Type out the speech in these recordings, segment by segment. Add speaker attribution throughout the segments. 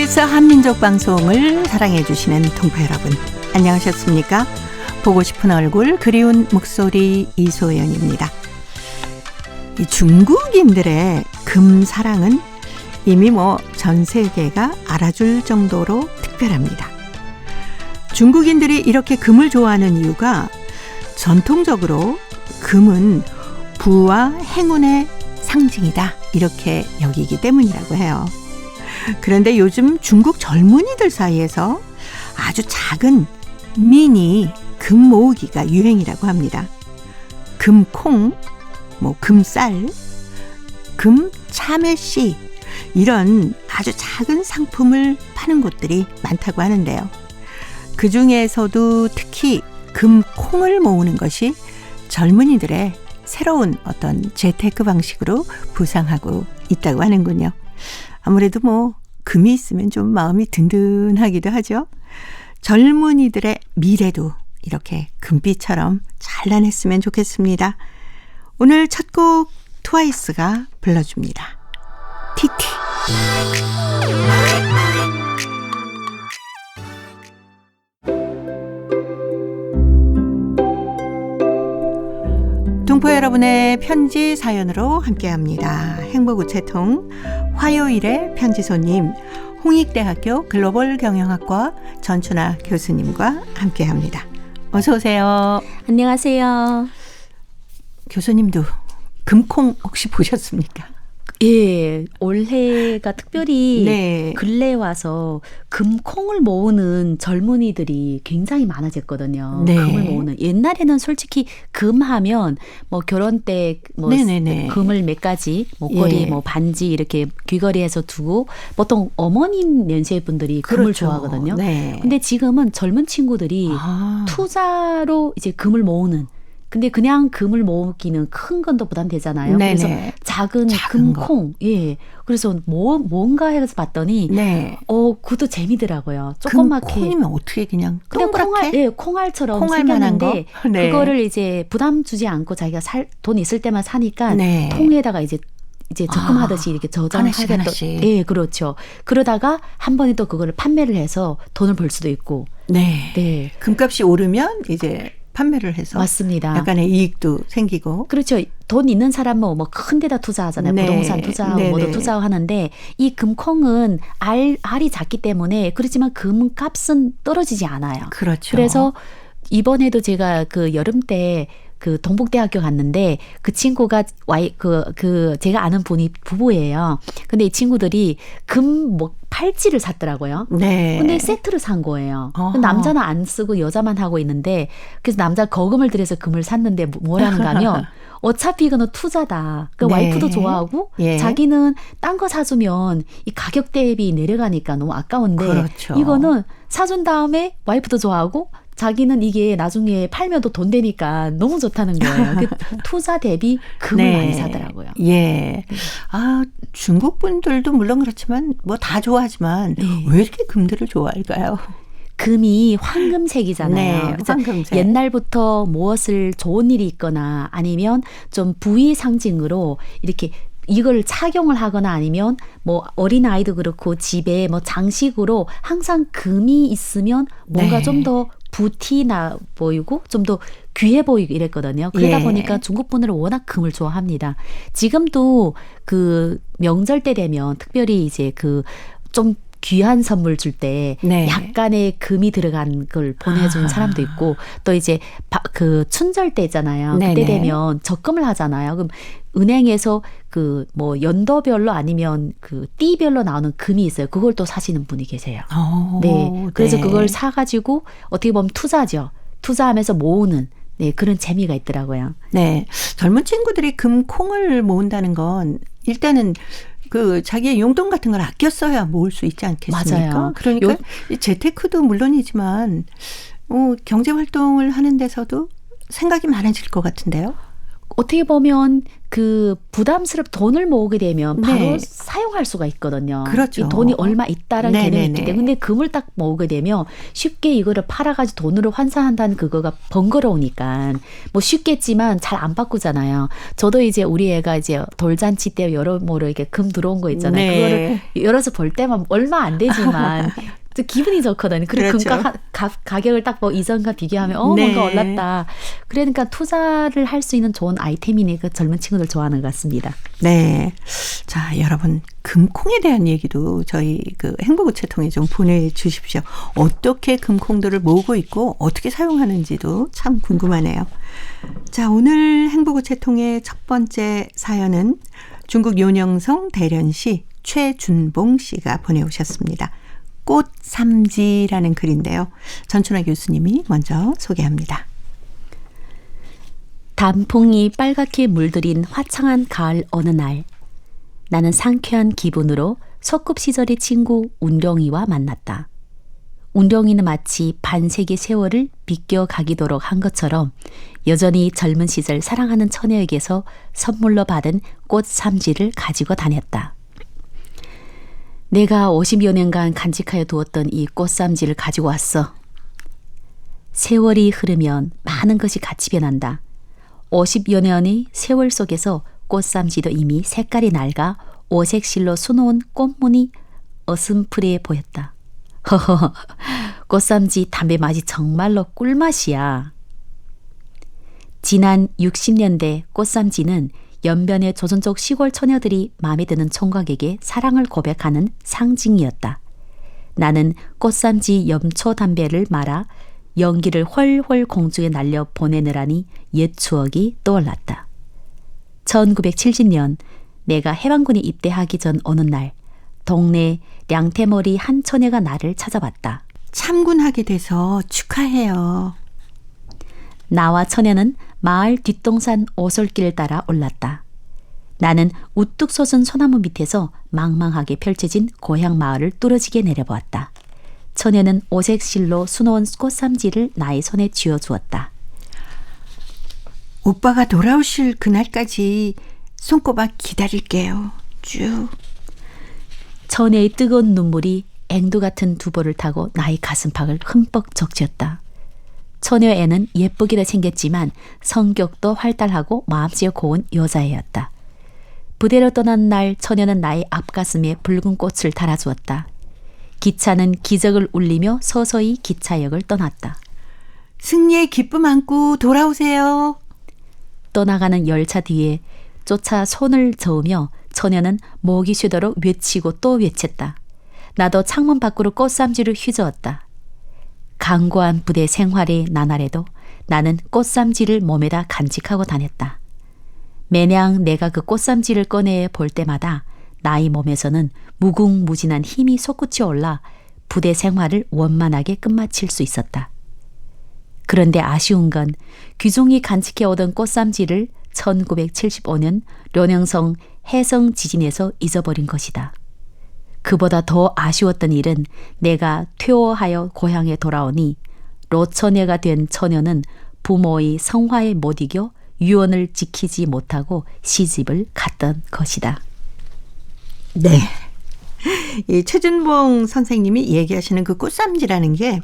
Speaker 1: KBS 한민족 방송을 사랑해 주시는 동포 여러분, 안녕하셨습니까? 보고 싶은 얼굴, 그리운 목소리 이소연입니다. 이 중국인들의 금 사랑은 이미 전 세계가 알아줄 정도로 특별합니다. 중국인들이 이렇게 금을 좋아하는 이유가 전통적으로 금은 부와 행운의 상징이다, 이렇게 여기기 때문이라고 해요. 그런데 요즘 중국 젊은이들 사이에서 아주 작은 미니 금 모으기가 유행이라고 합니다. 금콩, 금쌀, 금참외씨, 이런 아주 작은 상품을 파는 곳들이 많다고 하는데요. 그 중에서도 특히 금콩을 모으는 것이 젊은이들의 새로운 어떤 재테크 방식으로 부상하고 있다고 하는군요. 아무래도 금이 있으면 좀 마음이 든든하기도 하죠. 젊은이들의 미래도 이렇게 금빛처럼 찬란했으면 좋겠습니다. 오늘 첫 곡 트와이스가 불러줍니다. 티티. 동포 여러분의 편지 사연으로 함께합니다. 행복우체통 화요일의 편지 손님, 홍익대학교 글로벌 경영학과 전춘아 교수님과 함께합니다. 어서 오세요.
Speaker 2: 안녕하세요.
Speaker 1: 교수님도 금콩 혹시 보셨습니까?
Speaker 2: 예, 올해가 특별히
Speaker 1: 네.
Speaker 2: 근래에 와서 금콩을 모으는 젊은이들이 굉장히 많아졌거든요.
Speaker 1: 네.
Speaker 2: 금을 모으는. 옛날에는 솔직히 금하면 결혼 때 금을 몇 가지 목걸이,
Speaker 1: 예.
Speaker 2: 반지 이렇게 귀걸이에서 두고 보통 어머님 연세 분들이 금을
Speaker 1: 그렇죠.
Speaker 2: 좋아하거든요.
Speaker 1: 네.
Speaker 2: 근데 지금은 젊은 친구들이 투자로 이제 금을 모으는. 근데 그냥 금을 모으기는 큰 건 더 부담되잖아요.
Speaker 1: 네네.
Speaker 2: 그래서 작은 금콩. 예. 그래서 뭔가 해서 봤더니
Speaker 1: 네.
Speaker 2: 그것도 재미더라고요. 조그맣게.
Speaker 1: 금콩이면 어떻게 그냥 동그랗게?
Speaker 2: 콩알처럼
Speaker 1: 콩알만한
Speaker 2: 생겼는데
Speaker 1: 거? 네.
Speaker 2: 그거를 이제 부담 주지 않고 자기가 돈 있을 때만 사니까
Speaker 1: 네.
Speaker 2: 통에다가 이제 적금하듯이 이렇게 저장하게
Speaker 1: 하나씩.
Speaker 2: 예, 그렇죠. 그러다가 한 번에 또 그거를 판매를 해서 돈을 벌 수도 있고.
Speaker 1: 네.
Speaker 2: 네.
Speaker 1: 금값이 오르면 이제 판매를 해서
Speaker 2: 맞습니다.
Speaker 1: 약간의 이익도 생기고.
Speaker 2: 그렇죠. 돈 있는 사람은 큰 데다 투자하잖아요.
Speaker 1: 네.
Speaker 2: 부동산 투자하고 뭐도 투자하는데 이 금콩은 알이 작기 때문에 그렇지만 금값은 떨어지지 않아요.
Speaker 1: 그렇죠.
Speaker 2: 그래서 이번에도 제가 그 여름 때 동북대학교 갔는데 그 친구가 제가 아는 분이 부부예요. 근데 이 친구들이 팔찌를 샀더라고요.
Speaker 1: 네.
Speaker 2: 근데 세트를 산 거예요. 남자는 안 쓰고 여자만 하고 있는데 그래서 남자 거금을 들여서 금을 샀는데 뭐라는가 하면 어차피 이거는 투자다. 그
Speaker 1: 네.
Speaker 2: 와이프도 좋아하고
Speaker 1: 예.
Speaker 2: 자기는 딴 거 사주면 이 가격 대비 내려가니까 너무 아까운데
Speaker 1: 그렇죠.
Speaker 2: 이거는 사준 다음에 와이프도 좋아하고 자기는 이게 나중에 팔면 또 돈 되니까 너무 좋다는 거예요. 투자 대비 금을
Speaker 1: 네.
Speaker 2: 많이 사더라고요.
Speaker 1: 예. 중국 분들도 물론 그렇지만 다 좋아하지만 왜 이렇게 금들을 좋아할까요?
Speaker 2: 금이 황금색이잖아요.
Speaker 1: 네, 황금색.
Speaker 2: 옛날부터 무엇을 좋은 일이 있거나 아니면 좀 부의 상징으로 이렇게 이걸 착용을 하거나 아니면 어린아이도 그렇고 집에 장식으로 항상 금이 있으면 뭔가
Speaker 1: 네.
Speaker 2: 좀 더 부티나 보이고 좀 더 귀해 보이고 이랬거든요. 그러다
Speaker 1: 예.
Speaker 2: 보니까 중국 분들은 워낙 금을 좋아합니다. 지금도 명절 때 되면 특별히 이제 좀 귀한 선물 줄 때
Speaker 1: 네.
Speaker 2: 약간의 금이 들어간 걸 보내준 사람도 있고 또 이제 춘절 때 있잖아요.
Speaker 1: 네네.
Speaker 2: 그때 되면 적금을 하잖아요. 그럼 은행에서 연도별로 아니면 띠별로 나오는 금이 있어요. 그걸 또 사시는 분이 계세요. 네. 그래서
Speaker 1: 네.
Speaker 2: 그걸 사가지고 어떻게 보면 투자죠. 투자하면서 모으는 그런 재미가 있더라고요.
Speaker 1: 네. 젊은 친구들이 금콩을 모은다는 건 일단은 자기의 용돈 같은 걸 아껴 써야 모을 수 있지 않겠습니까?
Speaker 2: 맞아요.
Speaker 1: 그러니까 재테크도 물론이지만 경제 활동을 하는 데서도 생각이 많아질 것 같은데요.
Speaker 2: 어떻게 보면 그 부담스럽 돈을 모으게 되면 바로
Speaker 1: 네.
Speaker 2: 사용할 수가 있거든요.
Speaker 1: 그렇죠.
Speaker 2: 이 돈이 얼마 있다라는
Speaker 1: 네네네.
Speaker 2: 개념이 있기 때문에 근데 금을 딱 모으게 되면 쉽게 이거를 팔아가지고 돈으로 환산한다는 그거가 번거로우니까 뭐 쉽겠지만 잘 안 바꾸잖아요. 저도 이제 우리 애가 이제 돌잔치 때 여러모로 이렇게 금 들어온 거 있잖아요.
Speaker 1: 네.
Speaker 2: 그거를 열어서 볼 때만 얼마 안 되지만 또 기분이 좋거든요. 그리고
Speaker 1: 그렇죠.
Speaker 2: 가격을 딱 뭐 이전과 비교하면
Speaker 1: 네.
Speaker 2: 뭔가 올랐다. 그러니까 투자를 할 수 있는 좋은 아이템이니까 젊은 친구들 좋아하는 것 같습니다.
Speaker 1: 네. 자, 여러분, 금콩에 대한 얘기도 저희 그 행복우체통에 좀 보내주십시오. 어떻게 금콩들을 모으고 있고 어떻게 사용하는지도 참 궁금하네요. 자, 오늘 행복우체통의 첫 번째 사연은 중국 요녕성 대련시 최준봉 씨가 보내오셨습니다. 꽃삼지라는 글인데요. 전춘아 교수님이 먼저 소개합니다.
Speaker 2: 단풍이 빨갛게 물들인 화창한 가을 어느 날 나는 상쾌한 기분으로 소꿉시절의 친구 운령이와 만났다. 운령이는 마치 반세기 세월을 비껴가기도록 한 것처럼 여전히 젊은 시절 사랑하는 처녀에게서 선물로 받은 꽃삼지를 가지고 다녔다. 내가 50여 년간 간직하여 두었던 이 꽃삼지를 가지고 왔어. 세월이 흐르면 많은 것이 같이 변한다. 50여 년의 세월 속에서 꽃삼지도 이미 색깔이 낡아 오색실로 수놓은 꽃무늬 어슴푸레 보였다. 허허, 꽃삼지 담배 맛이 정말로 꿀맛이야. 지난 60년대 꽃삼지는 연변의 조선족 시골 처녀들이 마음에 드는 총각에게 사랑을 고백하는 상징이었다. 나는 꽃삼지 염초 담배를 말아 연기를 훨훨 공중에 날려 보내느라니 옛 추억이 떠올랐다. 1970년 내가 해방군에 입대하기 전 어느 날 동네 량태머리 한 처녀가 나를 찾아왔다.
Speaker 1: 참군하게 돼서 축하해요.
Speaker 2: 나와 처녀는 마을 뒷동산 오솔길을 따라 올랐다. 나는 우뚝 솟은 소나무 밑에서 망망하게 펼쳐진 고향 마을을 뚫어지게 내려보았다. 처녀는 오색 실로 수놓은 꽃삼지를 나의 손에 쥐어주었다.
Speaker 1: 오빠가 돌아오실 그날까지 손꼽아 기다릴게요. 쭉.
Speaker 2: 처녀의 뜨거운 눈물이 앵두 같은 두보를 타고 나의 가슴팍을 흠뻑 적셨다. 처녀 애는 예쁘기도 생겼지만 성격도 활달하고 마음씨가 고운 여자애였다. 부대로 떠난 날 처녀는 나의 앞가슴에 붉은 꽃을 달아주었다. 기차는 기적을 울리며 서서히 기차역을 떠났다.
Speaker 1: 승리의 기쁨 안고 돌아오세요.
Speaker 2: 떠나가는 열차 뒤에 쫓아 손을 저으며 처녀는 목이 쉬도록 외치고 또 외쳤다. 나도 창문 밖으로 꽃삼지를 휘저었다. 강고한 부대 생활의 나날에도 나는 꽃삼지를 몸에다 간직하고 다녔다. 매냥 내가 그 꽃삼지를 꺼내 볼 때마다 나의 몸에서는 무궁무진한 힘이 솟구쳐 올라 부대 생활을 원만하게 끝마칠 수 있었다. 그런데 아쉬운 건 귀중히 간직해 오던 꽃삼지를 1975년 련영성 해성 지진에서 잊어버린 것이다. 그보다 더 아쉬웠던 일은 내가 퇴호하여 고향에 돌아오니 로처녀가 된 처녀는 부모의 성화에 못 이겨 유언을 지키지 못하고 시집을 갔던 것이다.
Speaker 1: 네. 이 최준봉 선생님이 얘기하시는 그 꽃삼지라는 게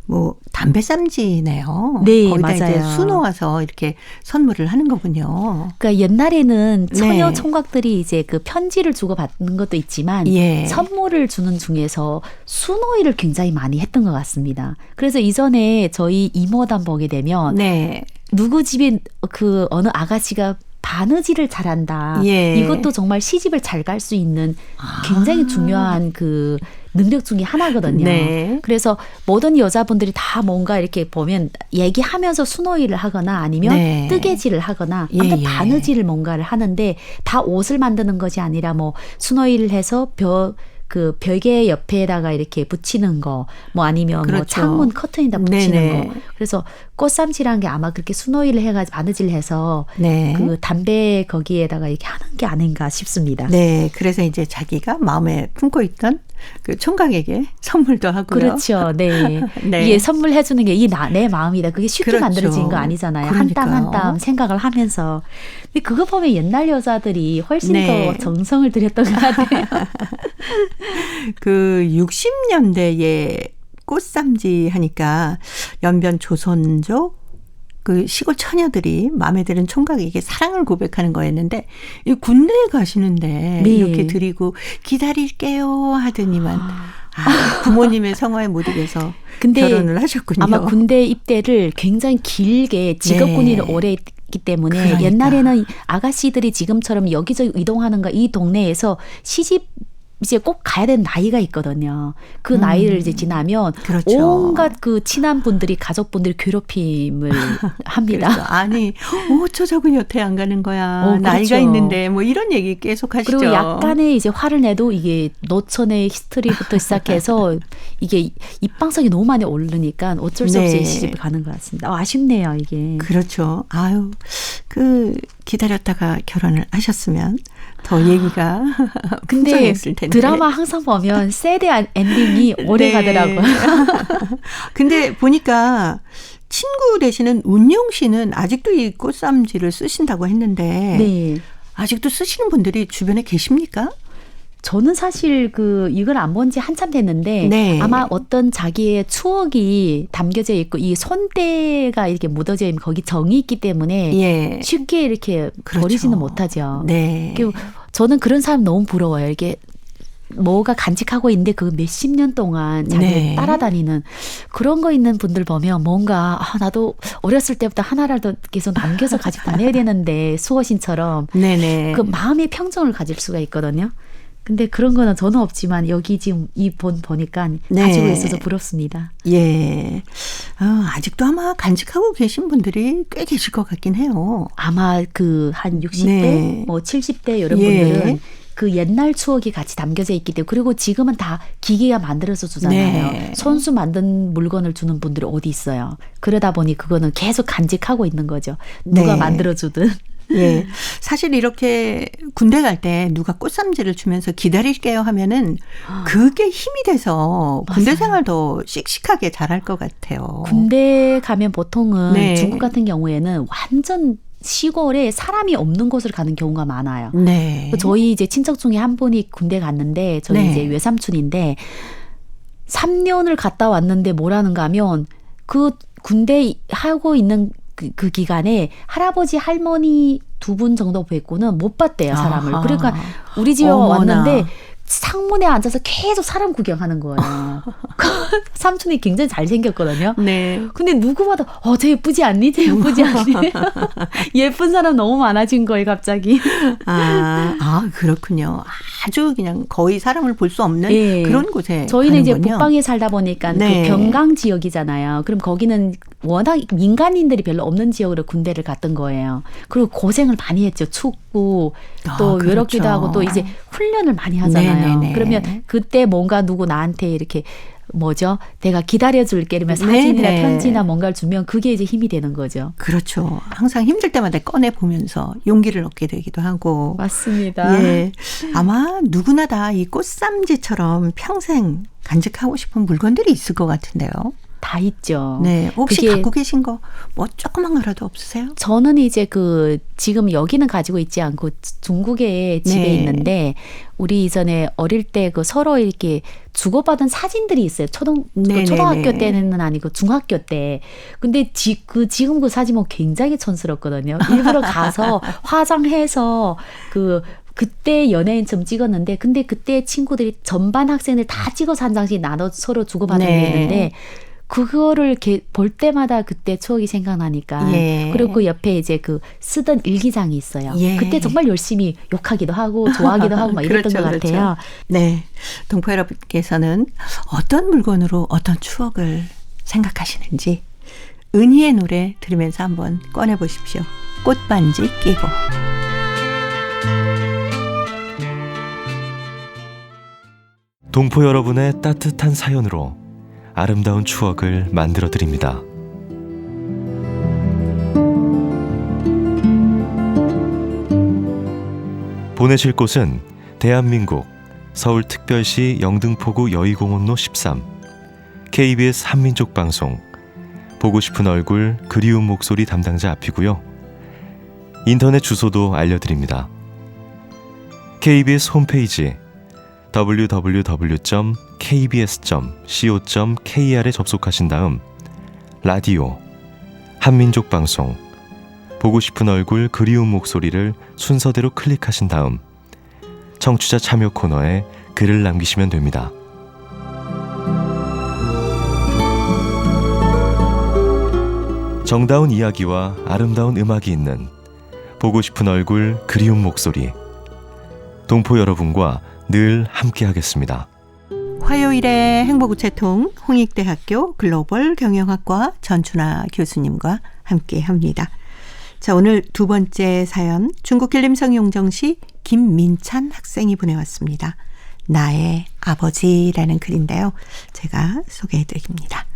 Speaker 1: 뭐 담배삼지네요.
Speaker 2: 네,
Speaker 1: 거기다
Speaker 2: 맞아요.
Speaker 1: 이제 수놓아서 이렇게 선물을 하는 거군요.
Speaker 2: 그러니까 옛날에는 처녀
Speaker 1: 네.
Speaker 2: 총각들이 이제 그 편지를 주고 받는 것도 있지만
Speaker 1: 예.
Speaker 2: 선물을 주는 중에서 수노이를 굉장히 많이 했던 것 같습니다. 그래서 이전에 저희 이모담 보게 되면
Speaker 1: 네.
Speaker 2: 누구 집에 그 어느 아가씨가 바느질을 잘한다.
Speaker 1: 예.
Speaker 2: 이것도 정말 시집을 잘 갈 수 있는 굉장히 중요한 그 능력 중에 하나거든요.
Speaker 1: 네.
Speaker 2: 그래서 모든 여자분들이 다 뭔가 이렇게 보면 얘기하면서 수노이를 하거나 아니면
Speaker 1: 네.
Speaker 2: 뜨개질을 하거나
Speaker 1: 예,
Speaker 2: 아무튼
Speaker 1: 예.
Speaker 2: 바느질을 뭔가를 하는데 다 옷을 만드는 것이 아니라 뭐 수노이를 해서 그 벽에 옆에다가 이렇게 붙이는 거, 뭐 아니면 뭐
Speaker 1: 그렇죠.
Speaker 2: 창문 커튼에다 붙이는
Speaker 1: 네네.
Speaker 2: 거. 그래서 꽃삼지라는 게 아마 그렇게 순오일을 해가지고 바느질 해서
Speaker 1: 네.
Speaker 2: 그 담배 거기에다가 이렇게 하는 게 아닌가 싶습니다.
Speaker 1: 네. 그래서 이제 자기가 마음에 품고 있던 그 총각에게 선물도 하고요.
Speaker 2: 그렇죠. 네.
Speaker 1: 네.
Speaker 2: 이게 선물해 주는 게 내 마음이다. 그게 쉽게
Speaker 1: 그렇죠.
Speaker 2: 만들어진 거 아니잖아요. 한 땀
Speaker 1: 그러니까요.
Speaker 2: 한 땀 생각을 하면서. 근데 그거 보면 옛날 여자들이 훨씬
Speaker 1: 네.
Speaker 2: 더 정성을 들였던 것 같아요.
Speaker 1: 그 60년대에 꽃삼지 하니까 연변 조선족 그 시골 처녀들이 마음에 드는 총각에게 사랑을 고백하는 거였는데 이 군대에 가시는데
Speaker 2: 네.
Speaker 1: 이렇게 드리고 기다릴게요 하더니만 부모님의 성화에 못 이겨서
Speaker 2: 근데
Speaker 1: 결혼을 하셨군요.
Speaker 2: 아마 군대 입대를 굉장히 길게 직업군인을
Speaker 1: 네.
Speaker 2: 오래 했기 때문에
Speaker 1: 그러니까.
Speaker 2: 옛날에는 아가씨들이 지금처럼 여기저기 이동하는 거 이 동네에서 시집 이제 꼭 가야 되는 나이가 있거든요. 그 나이를 이제 지나면
Speaker 1: 그렇죠.
Speaker 2: 온갖 그 친한 분들이 가족분들이 괴롭힘을 합니다.
Speaker 1: 그렇죠. 아니 어쩌자고 여태 안 가는 거야.
Speaker 2: 그렇죠.
Speaker 1: 나이가 있는데 뭐 이런 얘기 계속 하시죠.
Speaker 2: 그리고 약간의 이제 화를 내도 이게 노천의 히스토리부터 시작해서 이게 입방성이 너무 많이 오르니까 어쩔 수 없이
Speaker 1: 네.
Speaker 2: 시집을 가는 것 같습니다. 아쉽네요, 이게.
Speaker 1: 그렇죠. 아유, 그 기다렸다가 결혼을 하셨으면 더 얘기가
Speaker 2: 근데
Speaker 1: 풍성했을 텐데.
Speaker 2: 드라마 항상 보면 새드 엔딩이 오래
Speaker 1: 네.
Speaker 2: 가더라고요.
Speaker 1: 근데 보니까 친구 되시는 운용 씨는 아직도 이 꽃삼지를 쓰신다고 했는데
Speaker 2: 네.
Speaker 1: 아직도 쓰시는 분들이 주변에 계십니까?
Speaker 2: 저는 사실 이걸 안 본 지 한참 됐는데
Speaker 1: 네.
Speaker 2: 아마 어떤 자기의 추억이 담겨져 있고 이 손때가 이렇게 묻어져 있는 거기 정이 있기 때문에
Speaker 1: 예.
Speaker 2: 쉽게 이렇게
Speaker 1: 그렇죠.
Speaker 2: 버리지는 못하죠.
Speaker 1: 네.
Speaker 2: 그리고 저는 그런 사람 너무 부러워요. 이게 뭐가 간직하고 있는데 그 몇십 년 동안 자기를
Speaker 1: 네.
Speaker 2: 따라다니는 그런 거 있는 분들 보면 뭔가 나도 어렸을 때부터 하나라도 계속 남겨서 가지고 다녀야 되는데 수호신처럼
Speaker 1: 네네.
Speaker 2: 그 마음의 평정을 가질 수가 있거든요. 근데 그런 거는 저는 없지만 여기 지금 이 보니까
Speaker 1: 네.
Speaker 2: 가지고 있어서 부럽습니다.
Speaker 1: 예. 아직도 아마 간직하고 계신 분들이 꽤 계실 것 같긴 해요.
Speaker 2: 아마 한 60대,
Speaker 1: 네.
Speaker 2: 뭐 70대 이런
Speaker 1: 예.
Speaker 2: 분들은 그 옛날 추억이 같이 담겨져 있기 때문에 그리고 지금은 다 기계가 만들어서 주잖아요.
Speaker 1: 네.
Speaker 2: 손수 만든 물건을 주는 분들이 어디 있어요. 그러다 보니 그거는 계속 간직하고 있는 거죠. 누가
Speaker 1: 네.
Speaker 2: 만들어주든.
Speaker 1: 예. 사실 이렇게 군대 갈 때 누가 꽃삼지를 주면서 기다릴게요 하면은 그게 힘이 돼서 군대
Speaker 2: 맞아요.
Speaker 1: 생활 더 씩씩하게 잘할 것 같아요.
Speaker 2: 군대 가면 보통은
Speaker 1: 네.
Speaker 2: 중국 같은 경우에는 완전 시골에 사람이 없는 곳을 가는 경우가 많아요.
Speaker 1: 네.
Speaker 2: 저희 이제 친척 중에 한 분이 군대 갔는데 저희
Speaker 1: 네.
Speaker 2: 이제 외삼촌인데 3년을 갔다 왔는데 뭐라는가 하면 그 군대 하고 있는 그 기간에 할아버지 할머니 2분 정도 뵙고는 못 봤대요 사람을.
Speaker 1: 아하.
Speaker 2: 그러니까 우리 집에
Speaker 1: 어머나.
Speaker 2: 왔는데 창문에 앉아서 계속 사람 구경하는 거예요. 삼촌이 굉장히 잘생겼거든요.
Speaker 1: 네.
Speaker 2: 근데 누구 봐도 쟤 예쁘지 않니? 쟤 예쁘지 않니? 예쁜 사람 너무 많아진 거예요 갑자기.
Speaker 1: 그렇군요. 아주 그냥 거의 사람을 볼 수 없는
Speaker 2: 예.
Speaker 1: 그런 곳에
Speaker 2: 저희는 이제
Speaker 1: 가는군요.
Speaker 2: 북방에 살다 보니까
Speaker 1: 네.
Speaker 2: 그 병강 지역이잖아요. 그럼 거기는 워낙 민간인들이 별로 없는 지역으로 군대를 갔던 거예요. 그리고 고생을 많이 했죠. 춥고 또
Speaker 1: 그렇죠.
Speaker 2: 외롭기도 하고 또 이제 훈련을 많이 하잖아요.
Speaker 1: 네네네.
Speaker 2: 그러면 그때 뭔가 누구 나한테 이렇게 내가 기다려줄게 이러면 사진이나
Speaker 1: 네네.
Speaker 2: 편지나 뭔가를 주면 그게 이제 힘이 되는 거죠.
Speaker 1: 그렇죠. 항상 힘들 때마다 꺼내 보면서 용기를 얻게 되기도 하고.
Speaker 2: 맞습니다.
Speaker 1: 예. 아마 누구나 다 이 꽃삼지처럼 평생 간직하고 싶은 물건들이 있을 것 같은데요.
Speaker 2: 다 있죠.
Speaker 1: 네. 혹시
Speaker 2: 그게
Speaker 1: 갖고 계신 거 뭐 조그만 거라도 없으세요?
Speaker 2: 저는 이제 지금 여기는 가지고 있지 않고 중국에 집에
Speaker 1: 네.
Speaker 2: 있는데 우리 이전에 어릴 때 서로 이렇게 주고받은 사진들이 있어요.
Speaker 1: 네네네.
Speaker 2: 초등학교 때는 아니고 중학교 때. 근데 지금 그 사진 보면 굉장히 촌스럽거든요. 일부러 가서 화장해서 그때 연예인처럼 찍었는데 근데 그때 친구들이 전반 학생들 다 찍어서 한 장씩 나눠 서로 주고받은
Speaker 1: 네.
Speaker 2: 게 있는데 그거를 이렇게 볼 때마다 그때 추억이 생각나니까.
Speaker 1: 예.
Speaker 2: 그리고 그 옆에 이제 쓰던 일기장이 있어요.
Speaker 1: 예.
Speaker 2: 그때 정말 열심히 욕하기도 하고 좋아하기도 하고 막 이랬던
Speaker 1: 그렇죠,
Speaker 2: 것 같아요.
Speaker 1: 네. 동포 여러분께서는 어떤 물건으로 어떤 추억을 생각하시는지 은희의 노래 들으면서 한번 꺼내보십시오. 꽃반지 끼고.
Speaker 3: 동포 여러분의 따뜻한 사연으로 아름다운 추억을 만들어 드립니다. 보내실 곳은 대한민국 서울특별시 영등포구 여의공원로 13 KBS 한민족방송 보고 싶은 얼굴 그리운 목소리 담당자 앞이고요. 인터넷 주소도 알려드립니다. KBS 홈페이지 www.kbs.co.kr에 접속하신 다음 라디오 한민족방송 보고 싶은 얼굴 그리운 목소리를 순서대로 클릭하신 다음 청취자 참여 코너에 글을 남기시면 됩니다. 정다운 이야기와 아름다운 음악이 있는 보고 싶은 얼굴 그리운 목소리 동포 여러분과 늘 함께하겠습니다.
Speaker 1: 화요일에 행복우체통 홍익대학교 글로벌 경영학과 전춘아 교수님과 함께합니다. 자, 오늘 두 번째 사연 중국 길림성 용정시 김민찬 학생이 보내왔습니다. 나의 아버지라는 글인데요. 제가 소개해드립니다.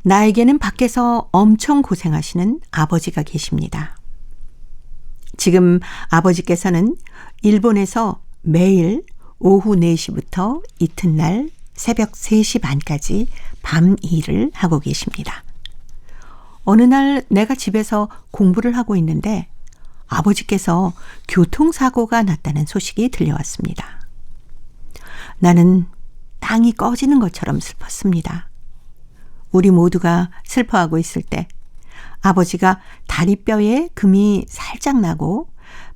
Speaker 1: 나에게는 밖에서 엄청 고생하시는 아버지가 계십니다. 지금 아버지께서는 일본에서 매일 오후 4시부터 이튿날 새벽 3시 반까지 밤 일을 하고 계십니다. 어느 날 내가 집에서 공부를 하고 있는데 아버지께서 교통사고가 났다는 소식이 들려왔습니다. 나는 땅이 꺼지는 것처럼 슬펐습니다. 우리 모두가 슬퍼하고 있을 때 아버지가 다리뼈에 금이 살짝 나고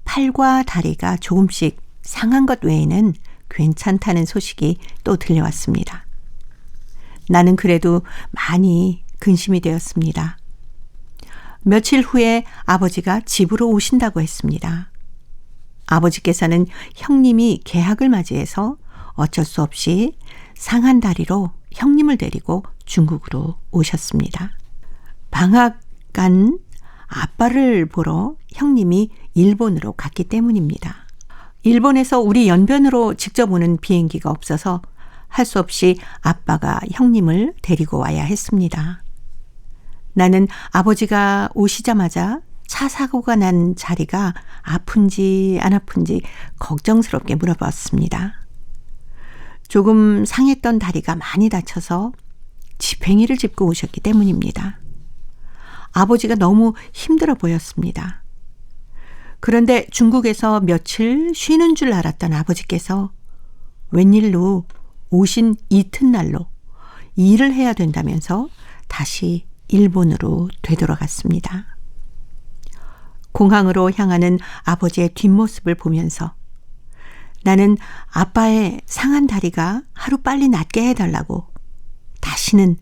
Speaker 1: 팔과 다리가 조금씩 상한 것 외에는 괜찮다는 소식이 또 들려왔습니다. 나는 그래도 많이 근심이 되었습니다. 며칠 후에 아버지가 집으로 오신다고 했습니다. 아버지께서는 형님이 개학을 맞이해서 어쩔 수 없이 상한 다리로 형님을 데리고 중국으로 오셨습니다. 방학간 아빠를 보러 형님이 일본으로 갔기 때문입니다. 일본에서 우리 연변으로 직접 오는 비행기가 없어서 할 수 없이 아빠가 형님을 데리고 와야 했습니다. 나는 아버지가 오시자마자 차 사고가 난 자리가 아픈지 안 아픈지 걱정스럽게 물어봤습니다. 조금 상했던 다리가 많이 다쳐서 지팽이를 짚고 오셨기 때문입니다. 아버지가 너무 힘들어 보였습니다. 그런데 중국에서 며칠 쉬는 줄 알았던 아버지께서 웬일로 오신 이튿날로 일을 해야 된다면서 다시 일본으로 되돌아갔습니다. 공항으로 향하는 아버지의 뒷모습을 보면서 나는 아빠의 상한 다리가 하루 빨리 낫게 해달라고 다시는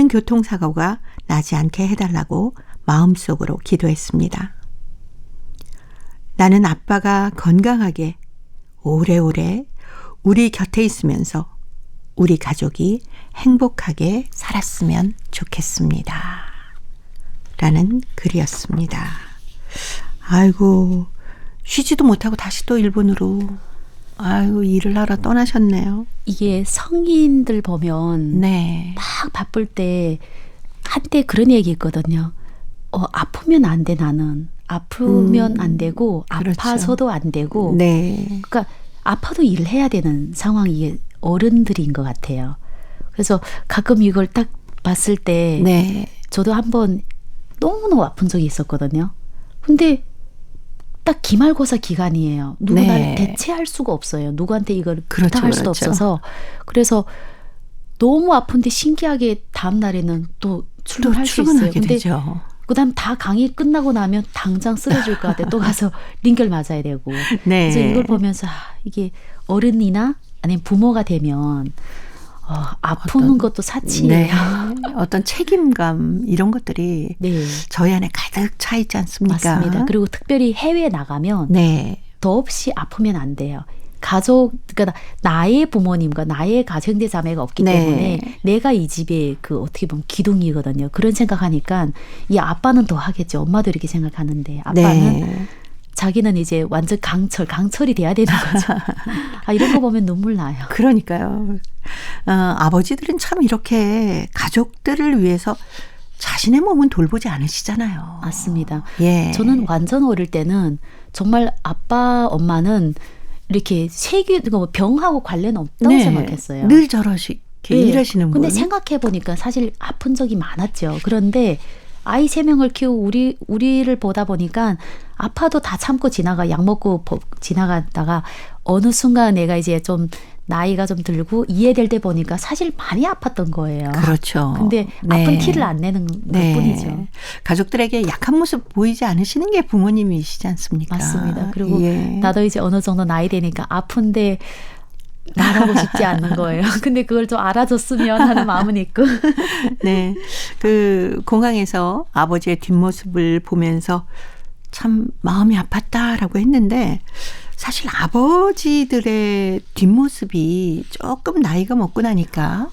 Speaker 1: 교통사고가 나지 않게 해달라고 마음속으로 기도했습니다. 나는 아빠가 건강하게 오래오래 우리 곁에 있으면서 우리 가족이 행복하게 살았으면 좋겠습니다. 라는 글이었습니다. 아이고, 쉬지도 못하고 다시 또 일본으로 일을 하러 떠나셨네요.
Speaker 2: 이게 성인들 보면
Speaker 1: 네.
Speaker 2: 막 바쁠 때 한때 그런 얘기 있거든요. 아프면 안 돼, 나는. 아프면 안 되고
Speaker 1: 그렇죠.
Speaker 2: 아파서도 안 되고
Speaker 1: 네.
Speaker 2: 그러니까 아파도 일을 해야 되는 상황이 어른들인 것 같아요. 그래서 가끔 이걸 딱 봤을 때
Speaker 1: 네.
Speaker 2: 저도 한번 너무너무 아픈 적이 있었거든요. 근데 딱 기말고사 기간이에요. 누구
Speaker 1: 네.
Speaker 2: 나를 대체할 수가 없어요. 누구한테 이걸
Speaker 1: 그렇죠,
Speaker 2: 부탁할 수도
Speaker 1: 그렇죠.
Speaker 2: 없어서. 그래서 너무 아픈데 신기하게 다음 날에는 또 출근할 수 있어요.
Speaker 1: 출근하게
Speaker 2: 근데
Speaker 1: 되죠.
Speaker 2: 그다음 다 강의 끝나고 나면 당장 쓰러질 것 같아. 또 가서 링겔 맞아야 되고.
Speaker 1: 네.
Speaker 2: 그래서 이걸 보면서 이게 어른이나 아니면 부모가 되면 아프는 것도 사치예요.
Speaker 1: 네. 어떤 책임감 이런 것들이
Speaker 2: 네.
Speaker 1: 저희 안에 가득 차 있지 않습니까?
Speaker 2: 맞습니다. 그리고 특별히 해외에 나가면
Speaker 1: 네.
Speaker 2: 더없이 아프면 안 돼요. 그러니까 나의 부모님과 나의 가정대 자매가 없기
Speaker 1: 네.
Speaker 2: 때문에 내가 이 집의 어떻게 보면 기둥이거든요. 그런 생각하니까 이 아빠는 더 하겠죠. 엄마도 이렇게 생각하는데 아빠는
Speaker 1: 네.
Speaker 2: 자기는 이제 완전 강철이 돼야 되는 거죠. 이런 거 보면 눈물 나요.
Speaker 1: 그러니까요. 아버지들은 참 이렇게 가족들을 위해서 자신의 몸은 돌보지 않으시잖아요.
Speaker 2: 맞습니다.
Speaker 1: 예.
Speaker 2: 저는 완전 어릴 때는 정말 아빠, 엄마는 이렇게 병하고 관련 없다고
Speaker 1: 네.
Speaker 2: 생각했어요.
Speaker 1: 늘 저렇게
Speaker 2: 네.
Speaker 1: 일하시는 분.
Speaker 2: 근데 생각해 보니까 사실 아픈 적이 많았죠. 그런데 아이 3명을 키우고 우리를 보다 보니까 아파도 다 참고 약 먹고 지나가다가 어느 순간 내가 이제 좀 나이가 좀 들고 이해될 때 보니까 사실 많이 아팠던 거예요.
Speaker 1: 그렇죠.
Speaker 2: 근데
Speaker 1: 네.
Speaker 2: 아픈 티를 안 내는
Speaker 1: 네.
Speaker 2: 것뿐이죠.
Speaker 1: 가족들에게 약한 모습 보이지 않으시는 게 부모님이시지 않습니까?
Speaker 2: 맞습니다. 그리고
Speaker 1: 예.
Speaker 2: 나도 이제 어느 정도 나이 되니까 아픈데 말하고 싶지 않는 거예요. 근데 그걸 좀 알아줬으면 하는 마음은 있고.
Speaker 1: 네. 그 공항에서 아버지의 뒷모습을 보면서 참 마음이 아팠다라고 했는데 사실 아버지들의 뒷모습이 조금 나이가 먹고 나니까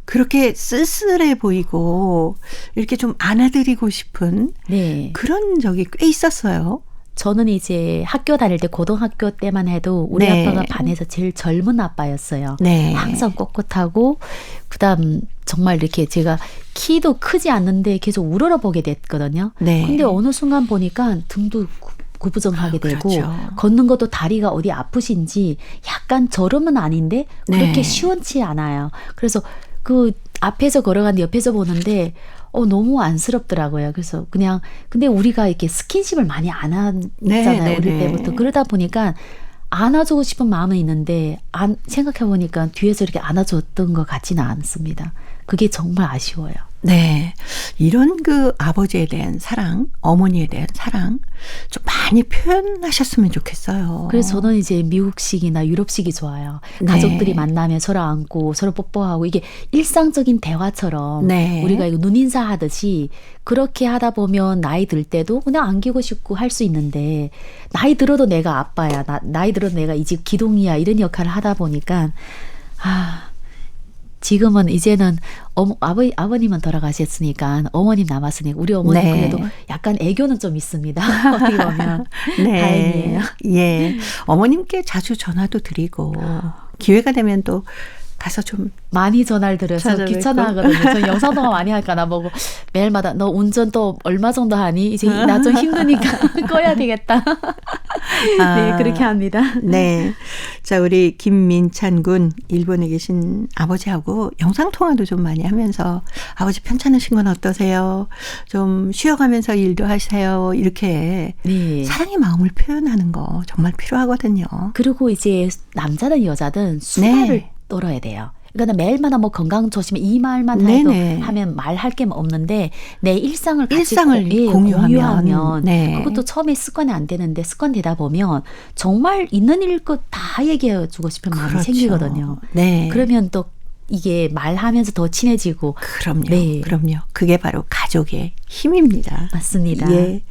Speaker 1: 그렇게 쓸쓸해 보이고 이렇게 좀 안아드리고 싶은
Speaker 2: 네.
Speaker 1: 그런 적이 꽤 있었어요.
Speaker 2: 저는 이제 학교 다닐 때 고등학교 때만 해도 우리
Speaker 1: 네.
Speaker 2: 아빠가 반에서 제일 젊은 아빠였어요.
Speaker 1: 네.
Speaker 2: 항상 꼿꼿하고 그다음 정말 이렇게 제가 키도 크지 않는데 계속 우러러보게 됐거든요.
Speaker 1: 네.
Speaker 2: 근데 어느 순간 보니까 등도 구부정하게 되고
Speaker 1: 그렇죠.
Speaker 2: 걷는 것도 다리가 어디 아프신지 약간 저름은 아닌데 그렇게
Speaker 1: 네.
Speaker 2: 시원치 않아요. 그래서 그 앞에서 걸어가는데 옆에서 보는데 너무 안쓰럽더라고요. 그래서 그냥 근데 우리가 이렇게 스킨십을 많이 안 하잖아요.
Speaker 1: 네,
Speaker 2: 어릴
Speaker 1: 네.
Speaker 2: 때부터. 그러다 보니까 안아주고 싶은 마음은 있는데 생각해보니까 뒤에서 이렇게 안아줬던 것 같지는 않습니다. 그게 정말 아쉬워요.
Speaker 1: 네. 이런 그 아버지에 대한 사랑, 어머니에 대한 사랑 좀 많이 표현하셨으면 좋겠어요.
Speaker 2: 그래서 저는 이제 미국식이나 유럽식이 좋아요.
Speaker 1: 네.
Speaker 2: 가족들이 만나면 서로 안고 서로 뽀뽀하고 이게 일상적인 대화처럼
Speaker 1: 네.
Speaker 2: 우리가 이거 눈인사 하듯이 그렇게 하다 보면 나이 들 때도 그냥 안기고 싶고 할 수 있는데 나이 들어도 내가 아빠야. 나이 들어도 내가 이 집 기둥이야. 이런 역할을 하다 보니까 지금은 이제는 아버님은 돌아가셨으니까 어머님 남았으니 우리 어머님
Speaker 1: 네.
Speaker 2: 그래도 약간 애교는 좀 있습니다. 어떻게 보면
Speaker 1: 네.
Speaker 2: 다행이에요.
Speaker 1: 예. 어머님께 자주 전화도 드리고 기회가 되면 또 가서 좀
Speaker 2: 많이 전화를 드려서
Speaker 1: 찾아뵙고.
Speaker 2: 귀찮아하거든요. 저 영상통화 많이 할까 나보고 매일마다 너 운전 또 얼마 정도 하니? 이제 나 좀 힘드니까 꺼야 되겠다. 네, 그렇게 합니다.
Speaker 1: 네. 자, 우리 김민찬 군 일본에 계신 아버지하고 영상통화도 좀 많이 하면서 아버지 편찮으신 건 어떠세요? 좀 쉬어가면서 일도 하세요. 이렇게
Speaker 2: 네.
Speaker 1: 사랑의 마음을 표현하는 거 정말 필요하거든요.
Speaker 2: 그리고 이제 남자든 여자든 수다를
Speaker 1: 네.
Speaker 2: 떨어야 돼요. 그러니까 매일마다 뭐 건강 조심해 이 말만 해도
Speaker 1: 네네.
Speaker 2: 하면 말할 게 없는데 내 일상을 같이
Speaker 1: 일상을 공유하면. 네.
Speaker 2: 그것도 처음에 습관이 안 되는데 습관 되다 보면 정말 있는 일껏 다 얘기해 주고 싶은 마음이
Speaker 1: 그렇죠.
Speaker 2: 생기거든요.
Speaker 1: 네.
Speaker 2: 그러면 또 이게 말하면서 더 친해지고
Speaker 1: 그럼요.
Speaker 2: 네.
Speaker 1: 그럼요. 그게 바로 가족의 힘입니다.
Speaker 2: 맞습니다.
Speaker 1: 예.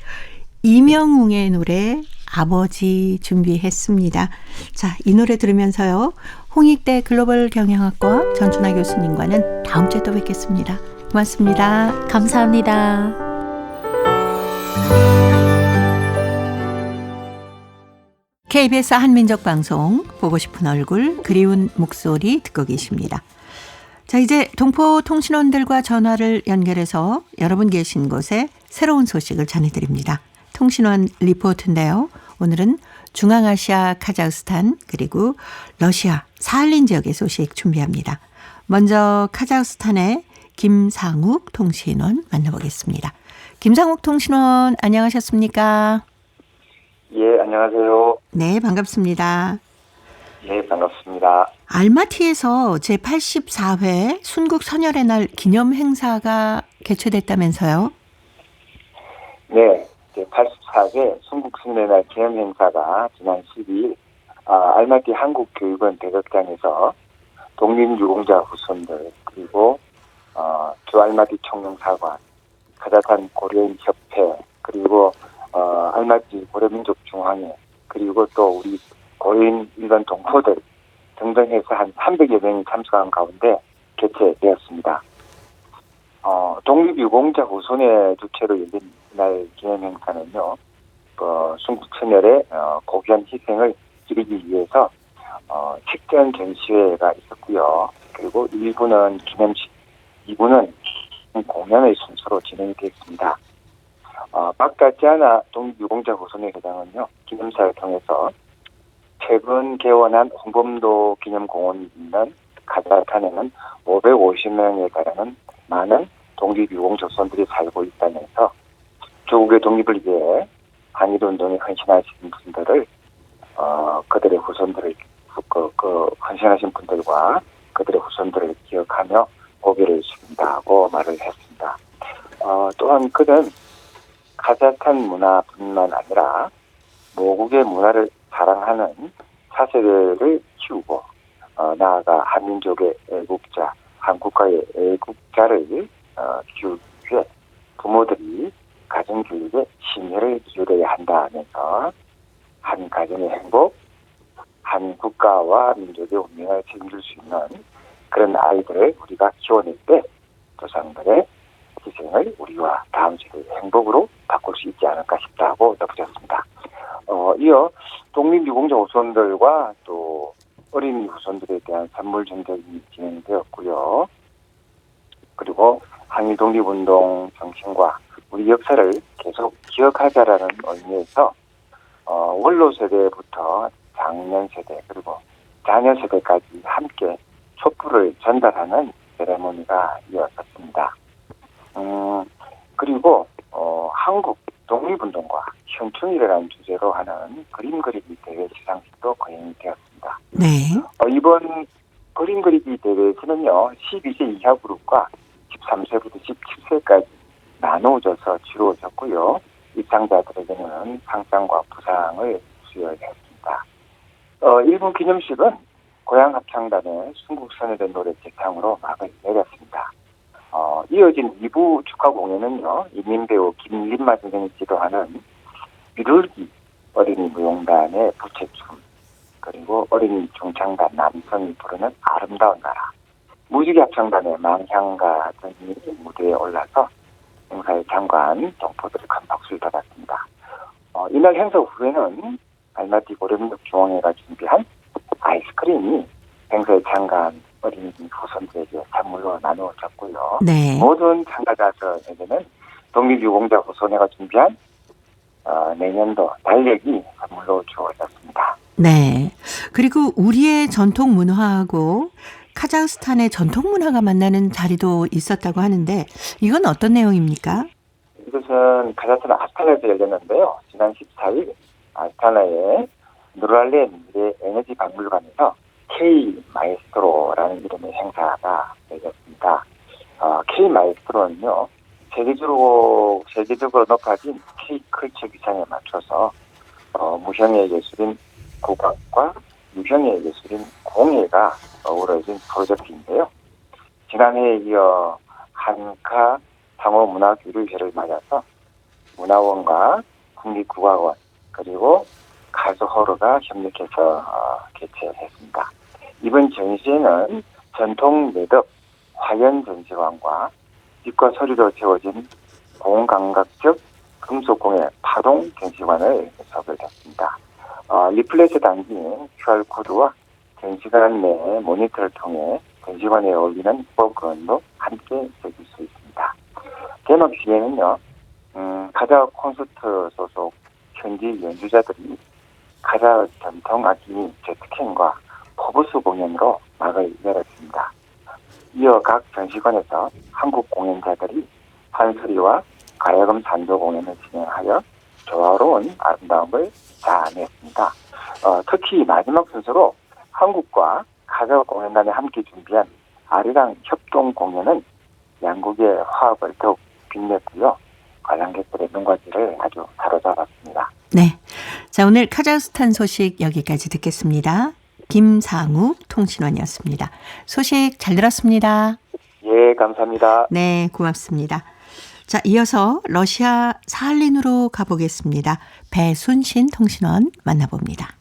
Speaker 1: 이명웅의 노래 아버지 준비했습니다. 자, 이 노래 들으면서요. 홍익대 글로벌 경영학과 전춘하 교수님과는 다음 주에 또 뵙겠습니다. 고맙습니다.
Speaker 2: 감사합니다.
Speaker 1: KBS 한민족방송 보고 싶은 얼굴 그리운 목소리 듣고 계십니다. 자, 이제 동포통신원들과 전화를 연결해서 여러분 계신 곳에 새로운 소식을 전해드립니다. 통신원 리포트인데요. 오늘은 중앙아시아, 카자흐스탄 그리고 러시아 사할린 지역의 소식 준비합니다. 먼저 카자흐스탄의 김상욱 통신원 만나보겠습니다. 김상욱 통신원 안녕하셨습니까?
Speaker 4: 예, 안녕하세요.
Speaker 1: 네, 반갑습니다.
Speaker 4: 예, 반갑습니다.
Speaker 1: 알마티에서 제84회 순국 선열의 날 기념 행사가 개최됐다면서요?
Speaker 4: 네, 제84회 순국순례 날 기념 행사가 지난 12일 알마티 한국교육원 대극장에서 독립유공자 후손들 그리고 주알마티 청룡사관, 카자흐스탄 고려인 협회 그리고 알마티 고려민족중앙회 그리고 또 우리 고려인 일반 동포들 등등 해서 한 300여 명이 참석한 가운데 개최되었습니다. 독립유공자 후손의 주체로 열린 이날 기념행사는요, 순국천열의 고귀한 희생을 기리기 위해서 식전 전시회가 있었고요. 그리고 1부는 기념식, 2부는 공연의 순서로 진행이 되었습니다. 박다지아나 독립유공자 후손회 회장은요, 기념사를 통해서 최근 개원한 홍범도 기념공원이 있는 카자흐스탄에는 550명에 달하는 많은 독립유공 조선들이 살고 있다면서 조국의 독립을 위해 한일운동에 헌신하신 분들을 그들의 후손들을 헌신하신 분들과 그들의 후손들을 기억하며 고개를 숙인다고 말을 했습니다. 또한 그는 카자흐스탄 문화뿐만 아니라 모국의 문화를 사랑하는 차세대를 키우고 나아가 한민족의 애국자, 한국가의 애국자를 키우기 위해 부모들이 가정교육에 심혈을 기울여야 한다면서 한 가정의 행복, 한 국가와 민족의 운명을 책임질 수 있는 그런 아이들을 우리가 키워낼 때 조상들의 희생을 우리와 다음 세대의 행복으로 바꿀 수 있지 않을까 싶다고 덧붙였습니다. 이어 독립유공자 후손들과 또 어린이 후손들에 대한 선물 전쟁이 진행되었고요. 그리고 한일 독립운동 정신과 우리 역사를 계속 기억하자라는 의미에서 원로 세대부터 장년 세대 그리고 자녀 세대까지 함께 촛불을 전달하는 세레모니가 이어졌습니다. 그리고 한국 독립운동과 현충일이라는 주제로 하는 그림 그리기 대회 시상식도 거행이 되었습니다.
Speaker 1: 네.
Speaker 4: 이번 그림 그리기 대회에서는요, 12세 이하 그룹과 13세부터 17세까지 나누어져서 치루어졌고요. 입상자들에게는 상장과 부상을 수여했습니다. 1부 기념식은 고향합창단의 순국선에 노래 재창으로 막을 내렸습니다. 이어진 2부 축하 공연은요, 인민배우 김린마 선생이 지도하는 비둘기 어린이 무용단의 부채춤, 그리고 어린이 중창단 남성이 부르는 아름다운 나라, 무지개 합창단의 망향가 등이 무대에 올라서 행사에 참가한 동포들의 큰 박수를 받았습니다. 이날 행사 후에는 알마티 고려민족 중앙회가 준비한 아이스크림이 행사에 참가한 어린이 후손들에게 선물로 나누어졌고요.
Speaker 1: 네.
Speaker 4: 모든 참가자들에게는 독립유공자 후손회가 준비한 내년도 달력이 선물로 주어졌습니다.
Speaker 1: 네. 그리고 우리의 전통 문화하고 카자흐스탄의 전통 문화가 만나는 자리도 있었다고 하는데 이건 어떤 내용입니까?
Speaker 4: 이것은 카자흐스탄 아스타나에서 열렸는데요. 지난 14일 아스타나의 누랄레 미래 에너지 박물관에서 K 마에스트로라는 이름의 행사가 열렸습니다. K 마에스트로는요, 세계적으로 높아진 K 컬처 기상에 맞춰서 무형의 예술인 국악과 유형의 예술인 공예가 어우러진 프로젝트인데요. 지난해에 이어 한카 상호문화교류회를 맞아서 문화원과 국립국악원 그리고 가수호르가 협력해서 개최했습니다. 이번 전시회는 전통 매듭 화연 전시관과 빛과 소리로 채워진 고감각적 금속공예 파동 전시관을 소개했습니다. 리플렛에 담긴 QR코드와 전시관 내 모니터를 통해 전시관에 어울리는 포근도 함께 즐길 수 있습니다. 개막 시에는요, 카자흐 콘서트 소속 현지 연주자들이 카자흐 전통악기 제트켄과 포브스 공연으로 막을 열었습니다. 이어 각 전시관에서 한국 공연자들이 판소리와 가야금 산도 공연을 진행하여 조화로운 아름다움을 자아냈습니다. 특히 마지막 순서로 한국과 카자흐 공연단이 함께 준비한 아리랑 협동 공연은 양국의 화합을 더욱 빛냈고요. 관람객들의 눈과지를 아주 사로잡았습니다.
Speaker 1: 네. 자, 오늘 카자흐스탄 소식 여기까지 듣겠습니다. 김상욱 통신원이었습니다. 소식 잘 들었습니다.
Speaker 4: 예, 감사합니다.
Speaker 1: 네, 고맙습니다. 자, 이어서 러시아 사할린으로 가보겠습니다. 배순신 통신원 만나봅니다.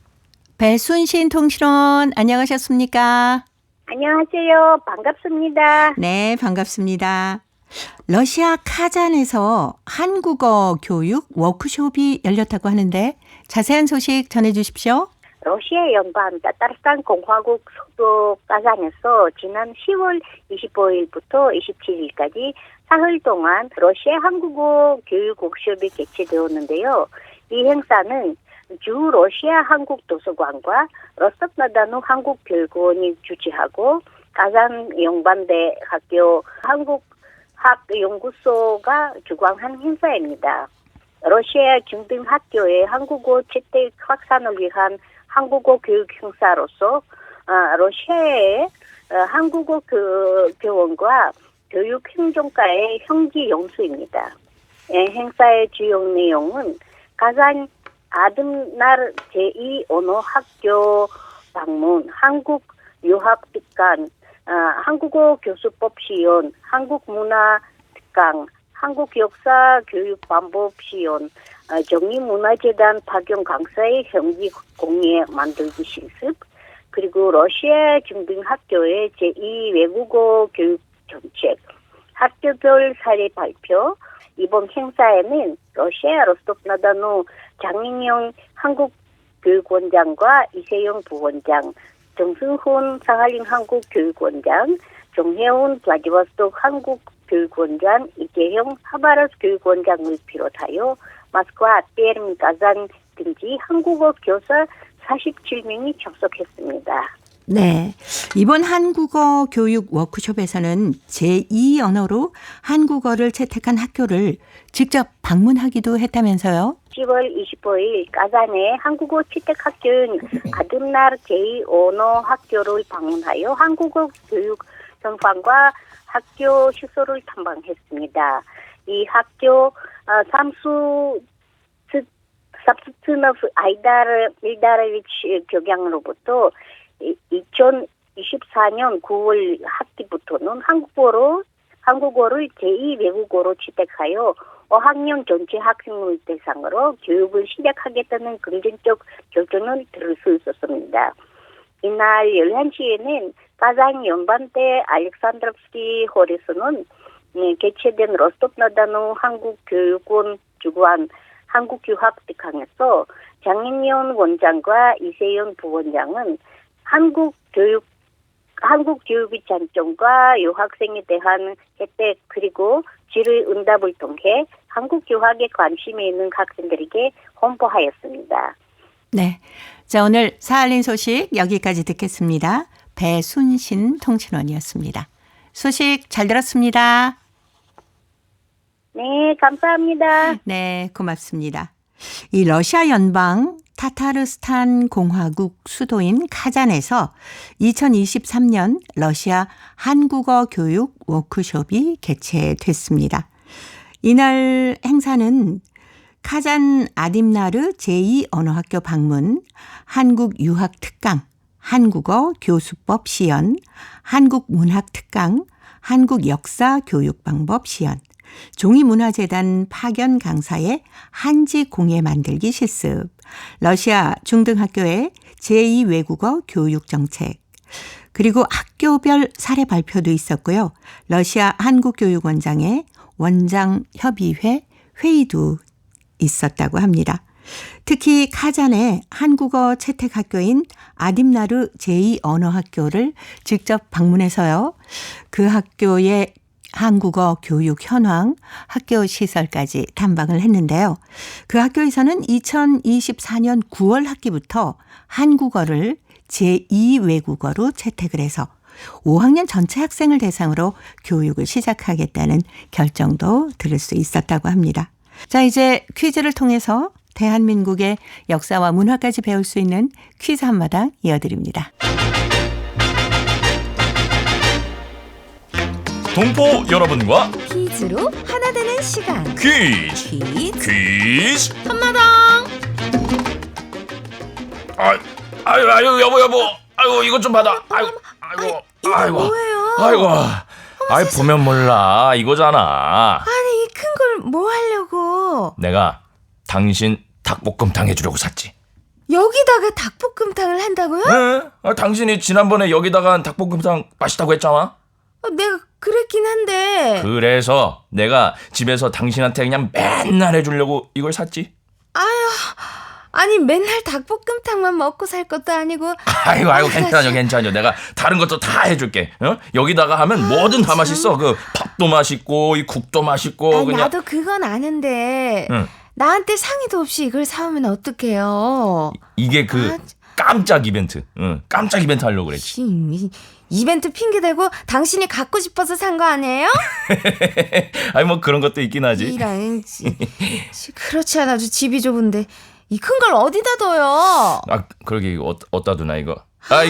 Speaker 1: 배순신 통신원 안녕하셨습니까?
Speaker 5: 안녕하세요. 반갑습니다.
Speaker 1: 네, 반갑습니다. 러시아 카잔에서 한국어 교육 워크숍이 열렸다고 하는데 자세한 소식 전해 주십시오.
Speaker 5: 러시아 연방 타타르스탄 공화국 수도 까잔에서 지난 10월 25일부터 27일까지 사흘 동안 러시아 한국어 교육 워크숍이 개최되었는데요. 이 행사는 주 러시아 한국 도서관과 로스tov나다누 한국교육원이 주최하고 까잔 영반대 학교 한국학연구소가 주관한 행사입니다. 러시아 중등학교의 한국어 채택 확산을 위한 한국어 교육 행사로서 러시아의 한국어 교원과 교육행정과의 형제 연수입니다. 행사의 주요 내용은 가장 아듬날 제2언어학교 방문, 한국 유학특강, 한국어 교수법 시연, 한국문화 특강, 한국역사교육방법 시연, 정의문화재단 파견 강사의 현지 공예 만들기 실습, 그리고 러시아 중등학교의 제2외국어 교육 정책, 학교별 사례 발표. 이번 행사에는 러시아 로스tov나다누 장인영 한국교육원장과 이세영 부원장, 정승훈 사할린 한국교육원장, 정혜훈 블라디보스톡 한국교육원장, 이재형 하바르스 교육원장을 비롯하여 모스크바, 페르미, 가잔 등지 한국어 교사 47명이 접속했습니다.
Speaker 1: 네. 이번 한국어 교육 워크숍에서는 제2언어로 한국어를 채택한 학교를 직접 방문하기도 했다면서요?
Speaker 5: 10월 25일 까잔의 한국어 채택학교인 아듬날 제2언어 학교를 방문하여 한국어 교육 현황과 학교 시설을 탐방했습니다. 이 학교 삽스트노프 일다르비치 교장으로부터 2024년 9월 학기부터는 한국어를 제2외국어로 채택하여 5학년 전체 학생을 대상으로 교육을 시작하겠다는 긍정적 결정을 들을 수 있었습니다. 이날 11시에는 가잔 연반대 알렉산드롭스키 홀에서는 개최된 로스tov나다누 한국교육원 주관 한국유학특강에서 장인영 원장과 이세영 부원장은 한국 교육의 장점과 유학생에 대한 혜택 그리고 질의 응답을 통해 한국 유학에 관심이 있는 학생들에게 홍보하였습니다.
Speaker 1: 네. 자, 오늘 사할린 소식 여기까지 듣겠습니다. 배순신 통신원이었습니다. 소식 잘 들었습니다.
Speaker 5: 네, 감사합니다.
Speaker 1: 네, 고맙습니다. 이 러시아 연방 타타르스탄 공화국 수도인 카잔에서 2023년 러시아 한국어 교육 워크숍이 개최됐습니다. 이날 행사는 카잔 아딤나르 제2언어학교 방문, 한국 유학 특강, 한국어 교수법 시연, 한국문학 특강, 한국 역사 교육 방법 시연, 종이문화재단 파견 강사의 한지 공예 만들기 실습, 러시아 중등학교의 제2외국어 교육 정책, 그리고 학교별 사례 발표도 있었고요. 러시아 한국교육원장의 원장협의회 회의도 있었다고 합니다. 특히 카잔의 한국어 채택학교인 아딤나르 제2언어학교를 직접 방문해서요. 그 학교의 한국어 교육 현황, 학교 시설까지 탐방을 했는데요. 그 학교에서는 2024년 9월 학기부터 한국어를 제2외국어로 채택을 해서 5학년 전체 학생을 대상으로 교육을 시작하겠다는 결정도 들을 수 있었다고 합니다. 자, 이제 퀴즈를 통해서 대한민국의 역사와 문화까지 배울 수 있는 퀴즈 한마당 이어드립니다.
Speaker 6: 동포 여러분과
Speaker 7: 퀴즈로 하나 되는 시간.
Speaker 6: 퀴즈
Speaker 7: 한마당.
Speaker 6: 아유 여보 이것 좀 받아.
Speaker 7: 이게 뭐예요?
Speaker 6: 아이 보면 몰라 이거잖아.
Speaker 7: 아니 이 큰 걸 뭐 하려고?
Speaker 6: 내가 당신 닭볶음탕 해주려고 샀지.
Speaker 7: 여기다가 닭볶음탕을 한다고요?
Speaker 6: 네? 당신이 지난번에 여기다가 닭볶음탕 맛있다고 했잖아.
Speaker 7: 내가 그랬긴 한데.
Speaker 6: 그래서 내가 집에서 당신한테 그냥 맨날 해주려고 이걸 샀지.
Speaker 7: 아니 맨날 닭볶음탕만 먹고 살 것도 아니고.
Speaker 6: 아이고 괜찮아요. 내가 다른 것도 다 해줄게. 여기다가 하면 뭐든 다 맛있어. 그 밥도 맛있고 이 국도 맛있고.
Speaker 7: 아니,
Speaker 6: 그냥.
Speaker 7: 나도 그건 아는데 나한테 상의도 없이 이걸 사오면 어떡해요.
Speaker 6: 이게 그 깜짝 이벤트. 깜짝 이벤트 하려고 그랬지.
Speaker 7: 이벤트 핑계대고 당신이 갖고 싶어서 산 거 아니에요?
Speaker 6: 아니 뭐 그런 것도 있긴 하지.
Speaker 7: 이런 그렇지 않아도 집이 좁은데 이 큰 걸 어디다 둬요?
Speaker 6: 그러게 이거 어디다 두나 이거.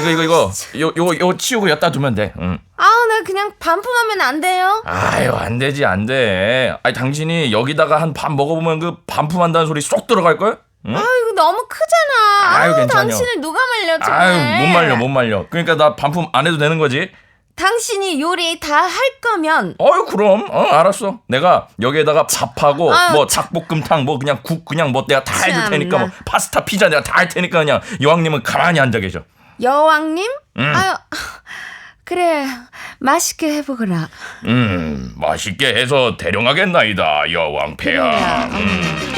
Speaker 6: 이거 치우고 여기다 두면 돼.
Speaker 7: 나 그냥 반품하면 안 돼요?
Speaker 6: 아유 안 되지 안 돼. 아니 당신이 여기다가 한 밥 먹어보면 그 반품한다는 소리 쏙 들어갈 걸? 응?
Speaker 7: 이거 너무 크잖아.
Speaker 6: 아유, 괜찮요.
Speaker 7: 당신을 누가 말려 정말.
Speaker 6: 아유 못 말려. 그러니까 나 반품 안 해도 되는 거지.
Speaker 7: 당신이 요리 다 할 거면.
Speaker 6: 그럼 알았어. 내가 여기에다가 밥하고 뭐 닭볶음탕 뭐 그냥 국 그냥 뭐 내가 다 해줄 테니까 뭐 파스타 피자 내가 다 할 테니까 그냥 여왕님은 가만히 앉아 계셔.
Speaker 7: 여왕님? 그래 맛있게 해보거라.
Speaker 6: 맛있게 해서 대령하겠나이다 여왕폐하.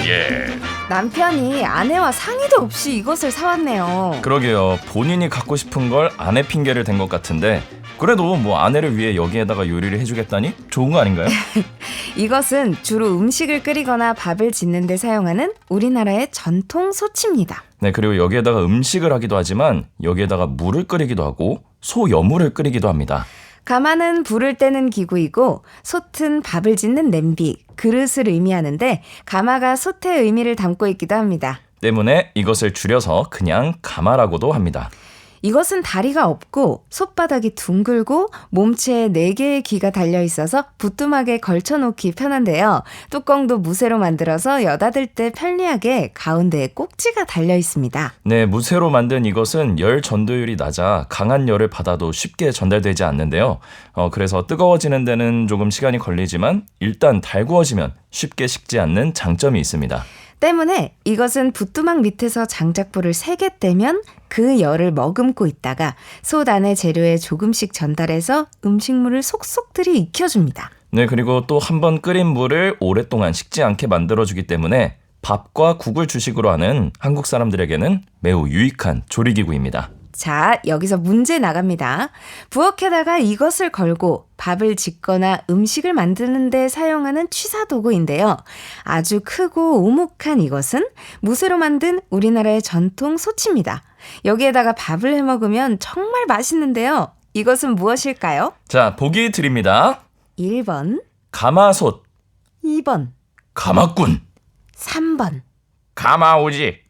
Speaker 6: 예.
Speaker 7: 남편이 아내와 상의도 없이 이것을 사왔네요.
Speaker 6: 그러게요. 본인이 갖고 싶은 걸 아내 핑계를 댄 것 같은데 그래도 뭐 아내를 위해 여기에다가 요리를 해주겠다니 좋은 거 아닌가요?
Speaker 7: 이것은 주로 음식을 끓이거나 밥을 짓는 데 사용하는 우리나라의 전통 소치입니다.
Speaker 6: 네, 그리고 여기에다가 음식을 하기도 하지만 여기에다가 물을 끓이기도 하고 소여물을 끓이기도 합니다.
Speaker 7: 가마는 불을 떼는 기구이고 솥은 밥을 짓는 냄비, 그릇을 의미하는데 가마가 솥의 의미를 담고 있기도 합니다.
Speaker 6: 때문에 이것을 줄여서 그냥 가마라고도 합니다.
Speaker 7: 이것은 다리가 없고 솥바닥이 둥글고 몸체에 4개의 귀가 달려있어서 부뚜막에 걸쳐놓기 편한데요. 뚜껑도 무쇠로 만들어서 여닫을 때 편리하게 가운데에 꼭지가 달려있습니다.
Speaker 6: 네, 무쇠로 만든 이것은 열 전도율이 낮아 강한 열을 받아도 쉽게 전달되지 않는데요. 그래서 뜨거워지는 데는 조금 시간이 걸리지만 일단 달구어지면 쉽게 식지 않는 장점이 있습니다.
Speaker 7: 때문에 이것은 부뚜막 밑에서 장작불을 3개 떼면 그 열을 머금고 있다가 솥 안의 재료에 조금씩 전달해서 음식물을 속속들이 익혀줍니다.
Speaker 6: 네, 그리고 또 한 번 끓인 물을 오랫동안 식지 않게 만들어주기 때문에 밥과 국을 주식으로 하는 한국 사람들에게는 매우 유익한 조리기구입니다.
Speaker 7: 자, 여기서 문제 나갑니다. 부엌에다가 이것을 걸고 밥을 짓거나 음식을 만드는 데 사용하는 취사도구인데요. 아주 크고 오목한 이것은 무쇠로 만든 우리나라의 전통 소치입니다. 여기에다가 밥을 해먹으면 정말 맛있는데요. 이것은 무엇일까요?
Speaker 6: 자, 보기 드립니다.
Speaker 7: 1번,
Speaker 6: 가마솥,
Speaker 7: 2번,
Speaker 6: 가마꾼,
Speaker 7: 3번.
Speaker 6: 가마오지.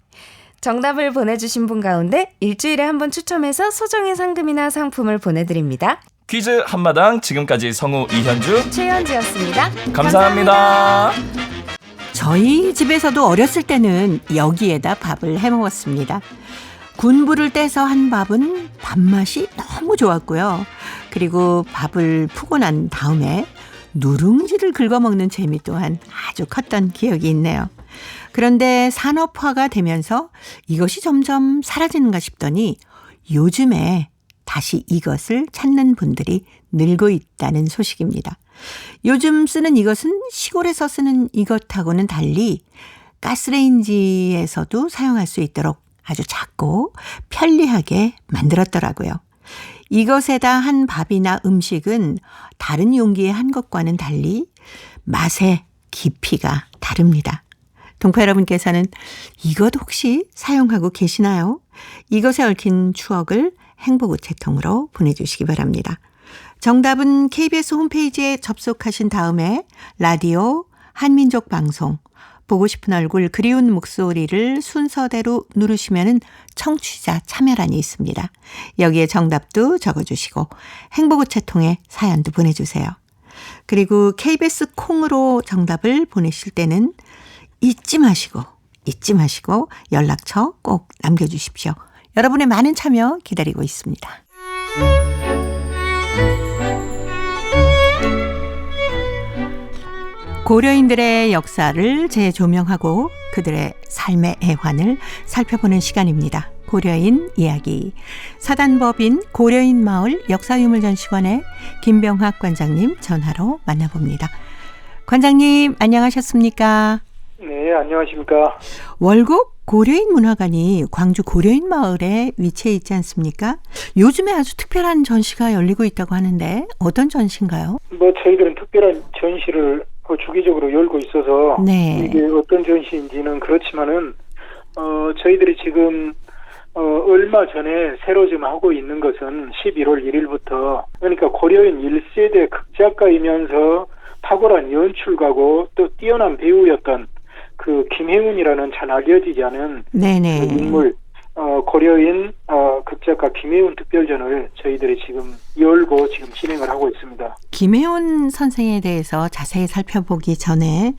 Speaker 7: 정답을 보내주신 분 가운데 일주일에 한 번 추첨해서 소정의 상금이나 상품을 보내드립니다.
Speaker 6: 퀴즈 한마당 지금까지 성우 이현주
Speaker 7: 최현지였습니다.
Speaker 6: 감사합니다.
Speaker 1: 저희 집에서도 어렸을 때는 여기에다 밥을 해 먹었습니다. 군부를 떼서 한 밥은 밥맛이 너무 좋았고요. 그리고 밥을 푸고 난 다음에 누룽지를 긁어 먹는 재미 또한 아주 컸던 기억이 있네요. 그런데 산업화가 되면서 이것이 점점 사라지는가 싶더니 요즘에 다시 이것을 찾는 분들이 늘고 있다는 소식입니다. 요즘 쓰는 이것은 시골에서 쓰는 이것하고는 달리 가스레인지에서도 사용할 수 있도록 아주 작고 편리하게 만들었더라고요. 이것에다 한 밥이나 음식은 다른 용기에 한 것과는 달리 맛의 깊이가 다릅니다. 동포 여러분께서는 이것 혹시 사용하고 계시나요? 이것에 얽힌 추억을 행복우체통으로 보내주시기 바랍니다. 정답은 KBS 홈페이지에 접속하신 다음에 라디오 한민족 방송 보고 싶은 얼굴 그리운 목소리를 순서대로 누르시면 청취자 참여란이 있습니다. 여기에 정답도 적어주시고 행복우체통에 사연도 보내주세요. 그리고 KBS 콩으로 정답을 보내실 때는 잊지 마시고 연락처 꼭 남겨주십시오. 여러분의 많은 참여 기다리고 있습니다. 고려인들의 역사를 재조명하고 그들의 삶의 애환을 살펴보는 시간입니다. 고려인 이야기. 사단법인 고려인 마을 역사유물전시관의 김병학 관장님 전화로 만나봅니다. 관장님 안녕하셨습니까?
Speaker 8: 네, 안녕하십니까.
Speaker 1: 월곡 고려인 문화관이 광주 고려인 마을에 위치해 있지 않습니까? 요즘에 아주 특별한 전시가 열리고 있다고 하는데 어떤 전시인가요?
Speaker 8: 저희들은 특별한 전시를 주기적으로 열고 있어서
Speaker 1: 네.
Speaker 8: 이게 어떤 전시인지는 그렇지만은 저희들이 지금 얼마 전에 새로 지금 하고 있는 것은 11월 1일부터 그러니까 고려인 1세대 극작가이면서 탁월한 연출가고 또 뛰어난 배우였던 그 김혜운이라는 잘 알려지지 않은
Speaker 1: 네네.
Speaker 8: 그 인물 고려인 극작가 김혜운 특별전을 저희들이 지금 열고 지금 진행을 하고 있습니다.
Speaker 1: 김혜운 선생에 대해서 자세히 살펴보기 전에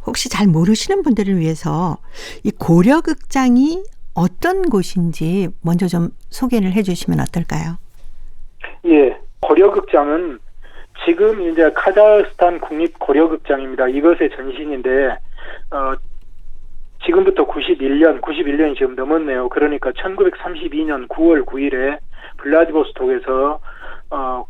Speaker 1: 혹시 잘 모르시는 분들을 위해서 이 고려극장이 어떤 곳인지 먼저 좀 소개를 해주시면 어떨까요?
Speaker 8: 예, 고려극장은 지금 이제 카자흐스탄 국립고려극장입니다. 이것의 전신인데 지금부터 91년이 지금 넘었네요. 그러니까 1932년 9월 9일에 블라디보스톡에서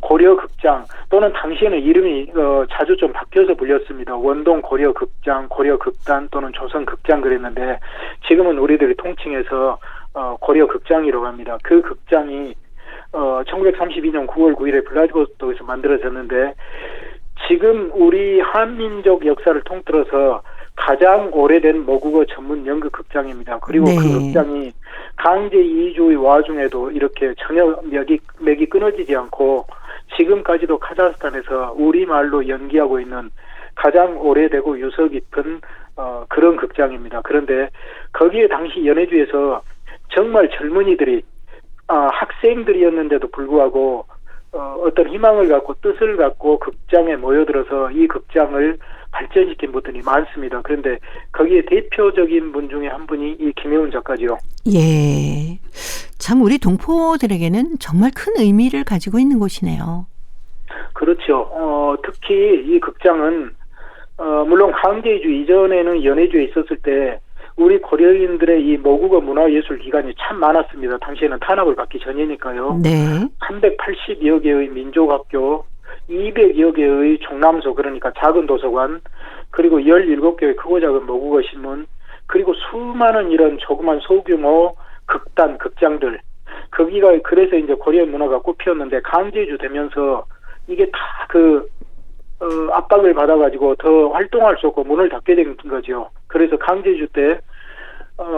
Speaker 8: 고려극장 또는 당시에는 이름이 자주 좀 바뀌어서 불렸습니다. 원동 고려극장, 고려극단 또는 조선극장 그랬는데 지금은 우리들이 통칭해서 고려극장이라고 합니다. 그 극장이 1932년 9월 9일에 블라디보스톡에서 만들어졌는데 지금 우리 한민족 역사를 통틀어서 가장 오래된 모국어 전문 연극 극장입니다. 그리고
Speaker 1: 네.
Speaker 8: 그 극장이 강제 이주의 와중에도 이렇게 전혀 맥이 끊어지지 않고 지금까지도 카자흐스탄에서 우리말로 연기하고 있는 가장 오래되고 유서 깊은 그런 극장입니다. 그런데 거기에 당시 연해주에서 정말 젊은이들이 학생들이었는데도 불구하고 어떤 희망을 갖고 뜻을 갖고 극장에 모여들어서 이 극장을 발전시킨 분들이 많습니다. 그런데 거기에 대표적인 분 중에 한 분이 이 김혜운 작가죠.
Speaker 1: 예. 참 우리 동포들에게는 정말 큰 의미를 가지고 있는 곳이네요.
Speaker 8: 그렇죠. 특히 이 극장은 물론 강제이주 이전에는 연해주에 있었을 때 우리 고려인들의 이 모국어 문화예술 기관이 참 많았습니다. 당시에는 탄압을 받기 전이니까요.
Speaker 1: 네.
Speaker 8: 380여 개의 민족학교, 200여 개의 종남소 그러니까 작은 도서관, 그리고 17개의 크고 작은 모국어 신문, 그리고 수많은 이런 조그만 소규모 극단, 극장들. 거기가 그래서 이제 고려인 문화가 꽃피었는데 강제주 되면서 이게 다 압박을 받아가지고 더 활동할 수 없고 문을 닫게 된 거죠. 그래서 강제주 때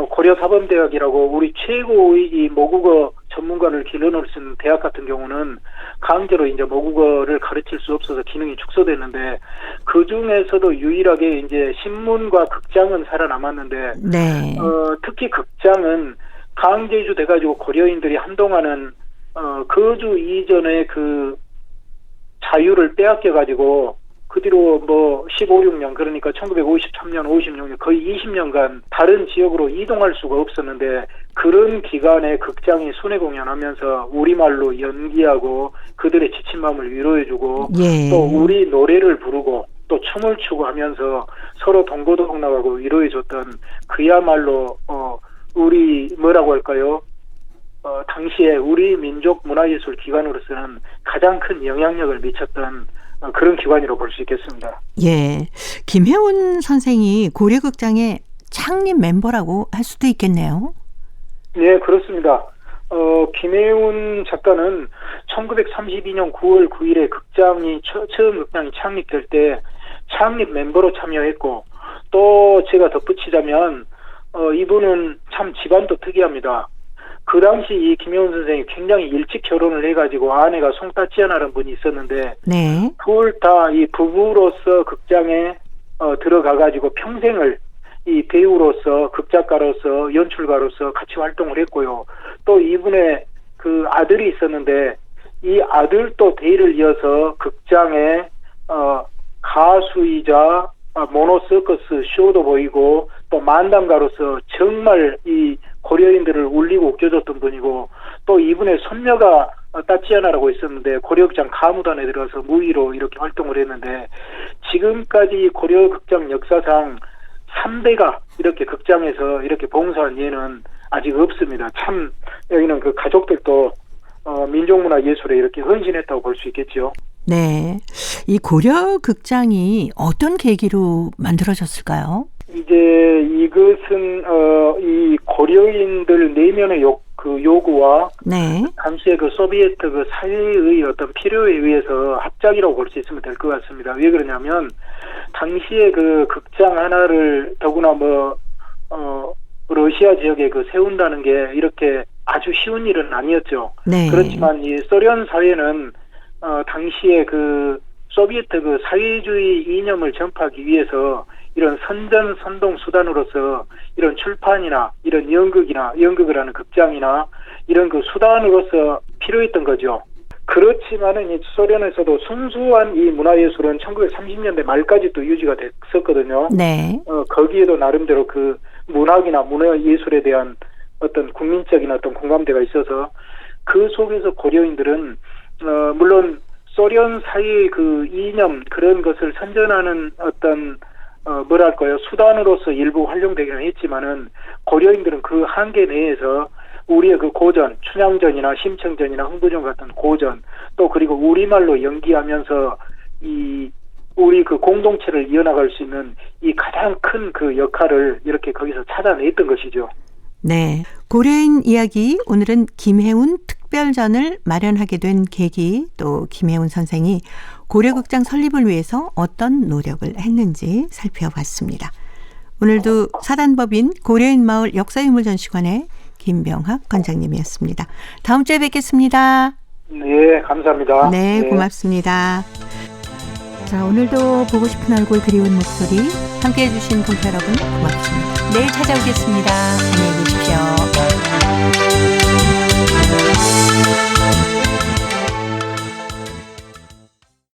Speaker 8: 고려사범대학이라고 우리 최고의 이 모국어 전문가를 길러낼 수 있는 대학 같은 경우는 강제로 이제 모국어를 가르칠 수 없어서 기능이 축소됐는데 그 중에서도 유일하게 이제 신문과 극장은 살아남았는데
Speaker 1: 네.
Speaker 8: 특히 극장은 강제주 돼가지고 고려인들이 한동안은 거주 이전에 그 자유를 빼앗겨가지고 그 뒤로 15, 16년 그러니까 1953년, 56년 거의 20년간 다른 지역으로 이동할 수가 없었는데 그런 기간에 극장이 순회 공연하면서 우리말로 연기하고 그들의 지친 마음을 위로해주고
Speaker 1: 예.
Speaker 8: 또 우리 노래를 부르고 또 춤을 추고 하면서 서로 동고동락 나가고 위로해줬던 그야말로 우리 뭐라고 할까요? 당시에 우리 민족 문화예술 기관으로서는 가장 큰 영향력을 미쳤던 그런 기관이라고 볼 수 있겠습니다.
Speaker 1: 예. 김혜운 선생이 고려극장의 창립 member라고 할 수도 있겠네요.
Speaker 8: 네, 그렇습니다. 김혜운 작가는 1932년 9월 9일에 처음 극장이 창립될 때 창립 멤버로 참여했고 또 제가 덧붙이자면 이분은 참 집안도 특이합니다. 그 당시 이 김혜운 선생이 굉장히 일찍 결혼을 해가지고 아내가 송따지아나라는 분이 있었는데
Speaker 1: 네.
Speaker 8: 둘 다 이 부부로서 극장에 들어가가지고 평생을 이 배우로서 극작가로서 연출가로서 같이 활동을 했고요. 또 이분의 그 아들이 있었는데 이 아들도 대의를 이어서 극장에 가수이자 모노서커스 쇼도 보이고 또 만담가로서 정말 이 고려인들을 울리고 웃겨줬던 분이고 또 이분의 손녀가 따치아나라고 있었는데 고려극장 가무단에 들어서 무의로 이렇게 활동을 했는데 지금까지 고려극장 역사상 3대가 이렇게 극장에서 이렇게 봉사한 예는 아직 없습니다. 참 여기는 그 가족들도 민족문화 예술에 이렇게 헌신했다고 볼 수 있겠죠.
Speaker 1: 네. 이 고려극장이 어떤 계기로 만들어졌을까요?
Speaker 8: 이제 이것은 이 고려인들 내면의 요구와
Speaker 1: 네.
Speaker 8: 당시에 그 소비에트 그 사회의 어떤 필요에 의해서 합작이라고 볼 수 있으면 될 것 같습니다. 왜 그러냐면 당시에 그 극장 하나를 더구나 러시아 지역에 그 세운다는 게 이렇게 아주 쉬운 일은 아니었죠.
Speaker 1: 네.
Speaker 8: 그렇지만 이 소련 사회는 당시에 그 소비에트 그 사회주의 이념을 전파하기 위해서 이런 선전 선동 수단으로서 이런 출판이나 이런 연극을 하는 극장이나 이런 그 수단으로서 필요했던 거죠. 그렇지만은 이 소련에서도 순수한 이 문화예술은 1930년대 말까지 또 유지가 됐었거든요.
Speaker 1: 네.
Speaker 8: 거기에도 나름대로 그 문학이나 문화예술에 대한 어떤 국민적인 어떤 공감대가 있어서 그 속에서 고려인들은 물론 소련 사회의 그 이념 그런 것을 선전하는 어떤 수단으로서 일부 활용되기는 했지만은 고려인들은 그 한계 내에서 우리의 그 고전, 춘향전이나 심청전이나 흥부전 같은 고전, 또 그리고 우리말로 연기하면서 우리 그 공동체를 이어나갈 수 있는 이 가장 큰 그 역할을 이렇게 거기서 찾아냈던 것이죠.
Speaker 1: 네. 고려인 이야기, 오늘은 김혜운 특별전을 마련하게 된 계기, 또 김혜운 선생이 고려극장 설립을 위해서 어떤 노력을 했는지 살펴봤습니다. 오늘도 사단법인 고려인 마을 역사유물전시관의 김병학 관장님이었습니다. 다음 주에 뵙겠습니다.
Speaker 8: 네, 감사합니다.
Speaker 1: 네, 고맙습니다. 자, 오늘도 보고 싶은 얼굴 그리운 목소리 함께해 주신 동포 여러분 고맙습니다. 내일 찾아오겠습니다.